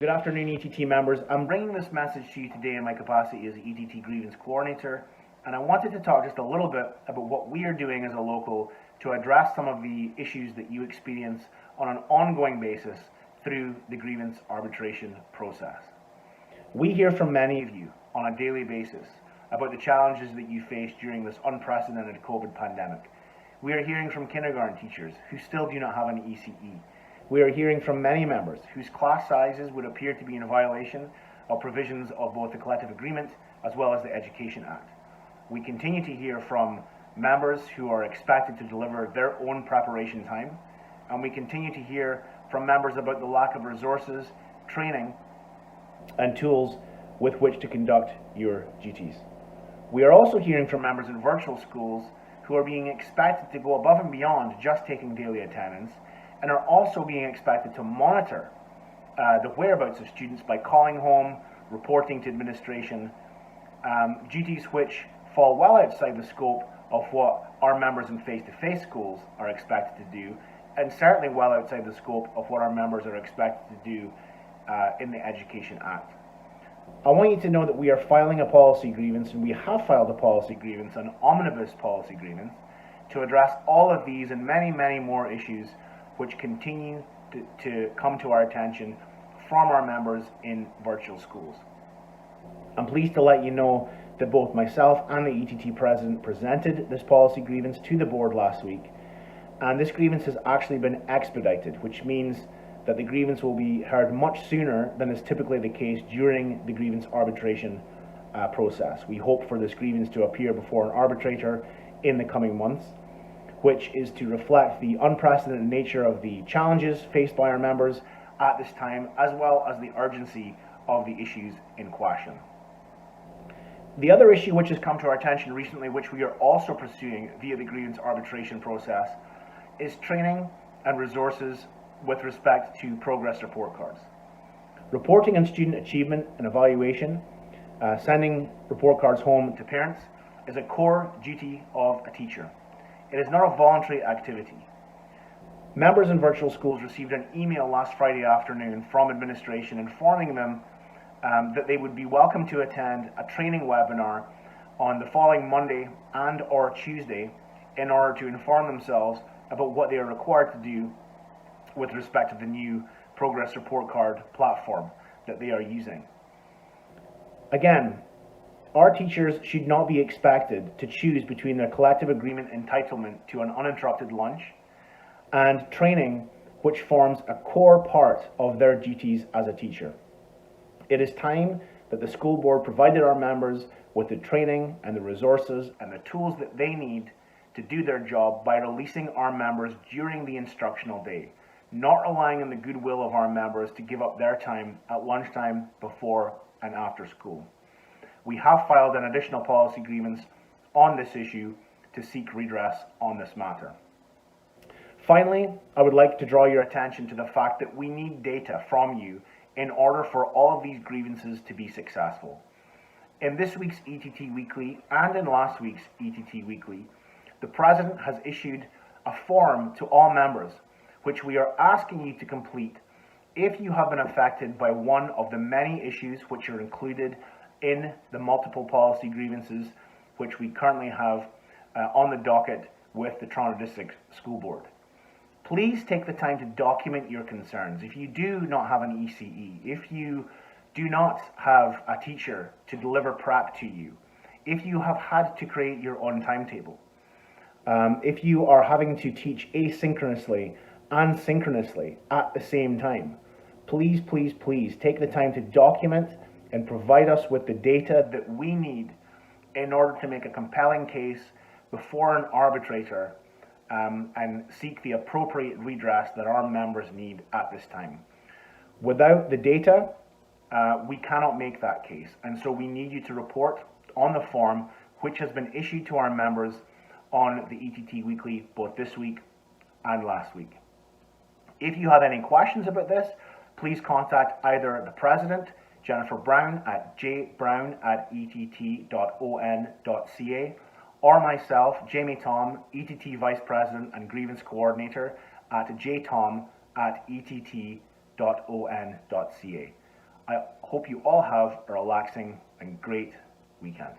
Good afternoon, ETT members. I'm bringing this message to you today in my capacity as ETT Grievance Coordinator, and I wanted to talk just a little bit about what we are doing as a local to address some of the issues that you experience on an ongoing basis through the grievance arbitration process. We hear from many of you on a daily basis about the challenges that you face during this unprecedented COVID pandemic. We are hearing from kindergarten teachers who still do not have an ECE. We are hearing from many members whose class sizes would appear to be in violation of provisions of both the collective agreement as well as the Education Act. We continue to hear from members who are expected to deliver their own preparation time, and we continue to hear from members about the lack of resources, training, and tools with which to conduct your duties. We are also hearing from members in virtual schools who are being expected to go above and beyond just taking daily attendance, and are also being expected to monitor the whereabouts of students by calling home, reporting to administration, duties which fall well outside the scope of what our members in face-to-face schools are expected to do, and certainly well outside the scope of what our members are expected to do in the Education Act. I want you to know that we are filing a policy grievance, and we have filed a policy grievance, an omnibus policy grievance, to address all of these and many, many more issues which continue to come to our attention from our members in virtual schools. I'm pleased to let you know that both myself and the ETT president presented this policy grievance to the board last week, and this grievance has actually been expedited, which means that the grievance will be heard much sooner than is typically the case during the grievance arbitration process. We hope for this grievance to appear before an arbitrator in the coming months, which is to reflect the unprecedented nature of the challenges faced by our members at this time, as well as the urgency of the issues in question. The other issue which has come to our attention recently, which we are also pursuing via the grievance arbitration process, is training and resources with respect to progress report cards. Reporting on student achievement and evaluation, sending report cards home to parents, is a core duty of a teacher. It is not a voluntary activity. Members in virtual schools received an email last Friday afternoon from administration informing them that they would be welcome to attend a training webinar on the following Monday and or Tuesday in order to inform themselves about what they are required to do with respect to the new progress report card platform that they are using. Again, our teachers should not be expected to choose between their collective agreement entitlement to an uninterrupted lunch and training, which forms a core part of their duties as a teacher. It is time that the school board provided our members with the training and the resources and the tools that they need to do their job by releasing our members during the instructional day, not relying on the goodwill of our members to give up their time at lunchtime, before and after school. We have filed an additional policy grievance on this issue to seek redress on this matter. Finally, I would like to draw your attention to the fact that we need data from you in order for all of these grievances to be successful. In this week's ETT Weekly and in last week's ETT Weekly, the President has issued a form to all members, which we are asking you to complete if you have been affected by one of the many issues which are included in the multiple policy grievances which we currently have on the docket with the Toronto District School Board. Please take the time to document your concerns. If you do not have an ECE, if you do not have a teacher to deliver prep to you, if you have had to create your own timetable, if you are having to teach asynchronously and synchronously at the same time, please, please, please take the time to document and provide us with the data that we need in order to make a compelling case before an arbitrator and seek the appropriate redress that our members need at this time. Without the data, we cannot make that case, and so we need you to report on the form which has been issued to our members on the ETT Weekly both this week and last week. If you have any questions about this, please contact either the President, Jennifer Brown at jbrown@ett.on.ca, or myself, Jamie Thom, ETT Vice President and Grievance Coordinator at jthom@ett.on.ca. I hope you all have a relaxing and great weekend.